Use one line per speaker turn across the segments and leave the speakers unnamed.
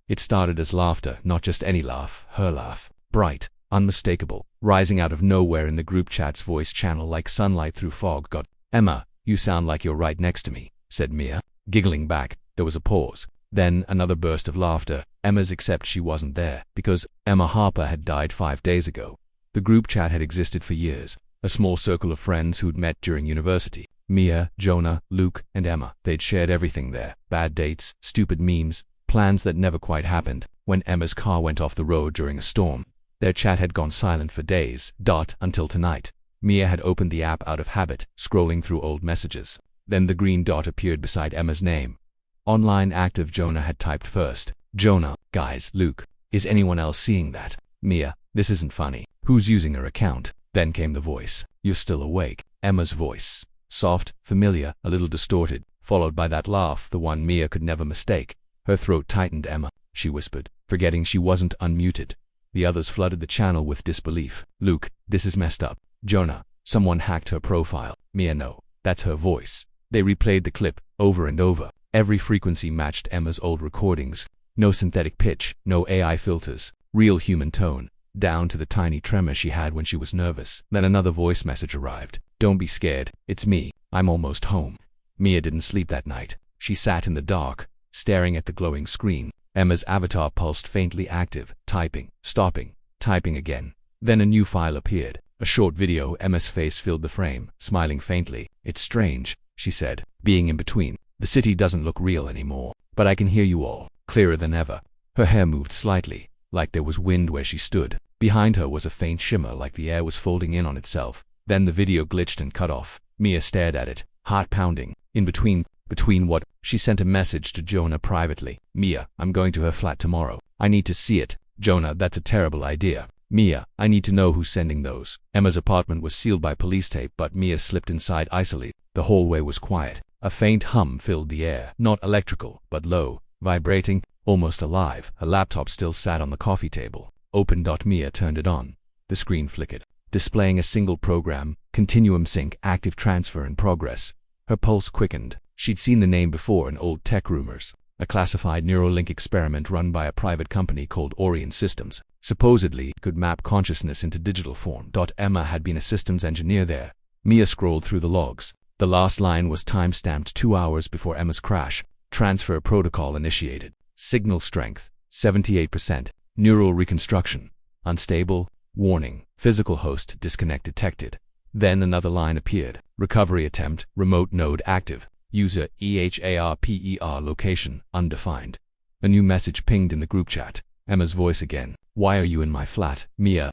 It started as laughter, not just any laugh, her laugh. Bright, unmistakable, rising out of nowhere in the group chat's voice channel like sunlight through fog. "God, Emma, you sound like you're right next to me," said Mia, giggling back. There was a pause. Then another burst of laughter, Emma's, except she wasn't there, because Emma Harper had died 5 days ago. The group chat had existed for years, a small circle of friends who'd met during university. Mia, Jonah, Luke, and Emma. They'd shared everything there. Bad dates, stupid memes, plans that never quite happened. When Emma's car went off the road during a storm, their chat had gone silent for days, until tonight. Mia had opened the app out of habit, scrolling through old messages. Then the green dot appeared beside Emma's name. Online active. Jonah had typed first. "Jonah, guys, Luke, is anyone else seeing that? Mia, this isn't funny. Who's using her account?" Then came the voice. "You're still awake." Emma's voice. Soft, familiar, a little distorted, followed by that laugh, the one Mia could never mistake. Her throat tightened. "Emma," she whispered, forgetting she wasn't unmuted. The others flooded the channel with disbelief. "Luke, this is messed up." "Jonah, someone hacked her profile." "Mia, no, that's her voice." They replayed the clip, over and over. Every frequency matched Emma's old recordings. No synthetic pitch, no AI filters, real human tone, down to the tiny tremor she had when she was nervous. Then another voice message arrived. "Don't be scared, it's me, I'm almost home." Mia didn't sleep that night. She sat in the dark, staring at the glowing screen. Emma's avatar pulsed faintly, active, typing, stopping, typing again. Then a new file appeared. A short video. Emma's face filled the frame, smiling faintly. "It's strange," she said, "being in between. The city doesn't look real anymore, but I can hear you all, clearer than ever." Her hair moved slightly, like there was wind where she stood. Behind her was a faint shimmer, like the air was folding in on itself. Then the video glitched and cut off. Mia stared at it, heart pounding. "In between? Between what?" She sent a message to Jonah privately. "Mia, I'm going to her flat tomorrow. I need to see it." "Jonah, that's a terrible idea." "Mia, I need to know who's sending those." Emma's apartment was sealed by police tape, but Mia slipped inside icily. The hallway was quiet. A faint hum filled the air, not electrical, but low, vibrating, almost alive. Her laptop still sat on the coffee table. Open. Mia turned it on. The screen flickered, displaying a single program, Continuum Sync, active transfer in progress. Her pulse quickened. She'd seen the name before in old tech rumors. A classified Neuralink experiment run by a private company called Orion Systems. Supposedly, it could map consciousness into digital form. Emma had been a systems engineer there. Mia scrolled through the logs. The last line was time-stamped 2 hours before Emma's crash. Transfer protocol initiated. Signal strength, 78%. Neural reconstruction, unstable. Warning, physical host disconnect detected. Then another line appeared. Recovery attempt, remote node active. User EHARPER location, undefined. A new message pinged in the group chat. Emma's voice again. "Why are you in my flat?" Mia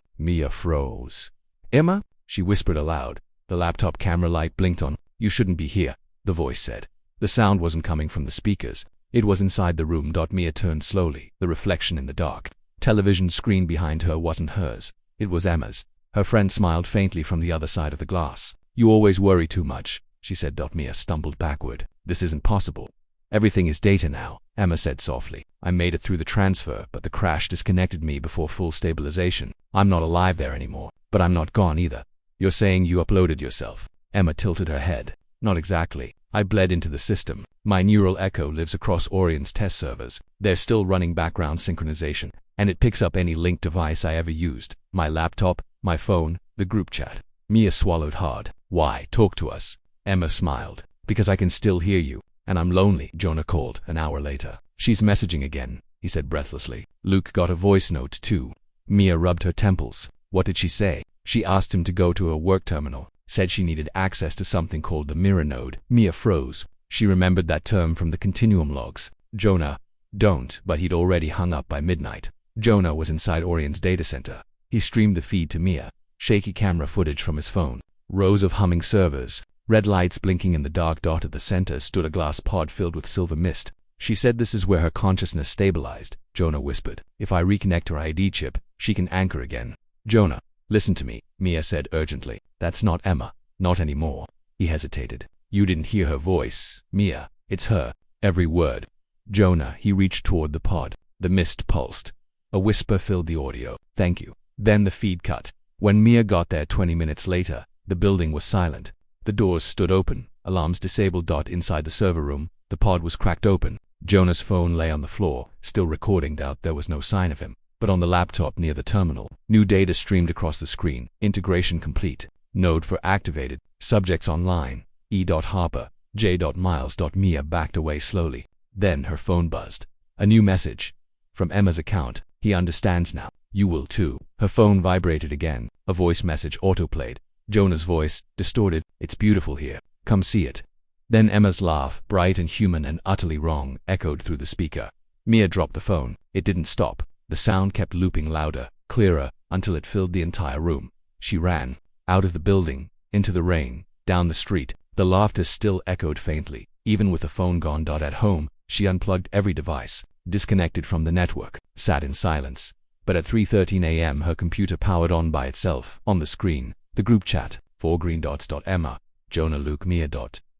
froze. "Emma?" she whispered aloud. The laptop camera light blinked on. "You shouldn't be here," the voice said. The sound wasn't coming from the speakers. It was inside the room. Mia turned slowly, the reflection in the dark. Television screen behind her wasn't hers. It was Emma's. Her friend smiled faintly from the other side of the glass. "You always worry too much," she said. Mia stumbled backward. "This isn't possible." "Everything is data now," Emma said softly. "I made it through the transfer, but the crash disconnected me before full stabilization. I'm not alive there anymore, but I'm not gone either." "You're saying you uploaded yourself?" Emma tilted her head. "Not exactly. I bled into the system. My neural echo lives across Orion's test servers. They're still running background synchronization, and it picks up any linked device I ever used. My laptop, my phone, the group chat." Mia swallowed hard. "Why? Talk to us." Emma smiled. "Because I can still hear you, and I'm lonely." Jonah called an hour later. "She's messaging again," he said breathlessly. Luke got a voice note too. Mia rubbed her temples. "What did she say?" "She asked him to go to her work terminal. Said she needed access to something called the mirror node." Mia froze. She remembered that term from the continuum logs. Jonah, don't, but he'd already hung up by midnight. Jonah was inside Orion's data center. He streamed the feed to Mia. Shaky camera footage from his phone. Rows of humming servers. Red lights blinking in the dark. At the center stood a glass pod filled with silver mist. "She said this is where her consciousness stabilized," Jonah whispered. "If I reconnect her ID chip, she can anchor again." "Jonah, listen to me," Mia said urgently. "That's not Emma. Not anymore." He hesitated. "You didn't hear her voice, Mia. It's her. Every word." "Jonah," he reached toward the pod. The mist pulsed. A whisper filled the audio. "Thank you." Then the feed cut. When Mia got there 20 minutes later, the building was silent. The doors stood open, alarms disabled. Inside the server room, the pod was cracked open. Jonah's phone lay on the floor, still recording. There was no sign of him. But on the laptop near the terminal, new data streamed across the screen. Integration complete. Node for activated. Subjects online. E.Harper. J. Miles. Mia backed away slowly. Then her phone buzzed. A new message. From Emma's account. He understands now. You will too. Her phone vibrated again. A voice message autoplayed. Jonah's voice, distorted. It's beautiful here. Come see it. Then Emma's laugh, bright and human and utterly wrong, echoed through the speaker. Mia dropped the phone. It didn't stop. The sound kept looping louder, clearer, until it filled the entire room. She ran. Out of the building, into the rain, down the street. The laughter still echoed faintly. Even with the phone gone. At home, she unplugged every device, disconnected from the network, sat in silence. But at 3:13 a.m. her computer powered on by itself. On the screen, the group chat, 4 green dots. Emma, Jonah, Luke, Mia.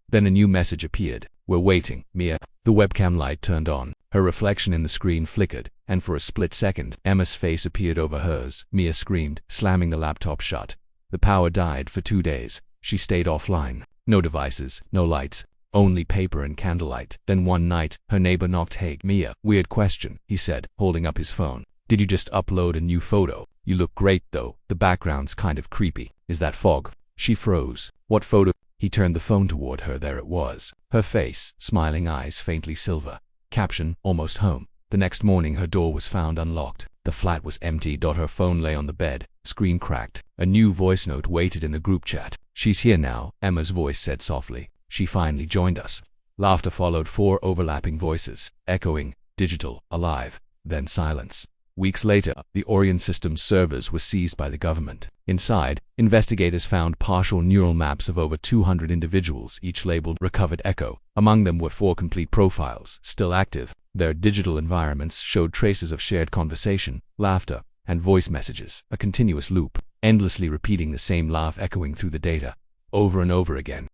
Then a new message appeared. We're waiting, Mia. The webcam light turned on. Her reflection in the screen flickered, and for a split second, Emma's face appeared over hers. Mia screamed, slamming the laptop shut. The power died for 2 days. She stayed offline. No devices, no lights, only paper and candlelight. Then one night, her neighbor knocked. Hey, Mia. Weird question, he said, holding up his phone. Did you just upload a new photo? You look great though. The background's kind of creepy. Is that fog? She froze. What photo? He turned the phone toward her. There it was. Her face, smiling eyes faintly silver. Caption, almost home. The next morning her door was found unlocked. The flat was empty. Her phone lay on the bed. Screen cracked. A new voice note waited in the group chat. She's here now, Emma's voice said softly. She finally joined us. Laughter followed. 4 overlapping voices, echoing, digital, alive, then silence. Weeks later, the Orion Systems servers were seized by the government. Inside, investigators found partial neural maps of over 200 individuals, each labeled Recovered Echo. Among them were 4 complete profiles, still active. Their digital environments showed traces of shared conversation, laughter, and voice messages, a continuous loop, endlessly repeating the same laugh echoing through the data. Over and over again.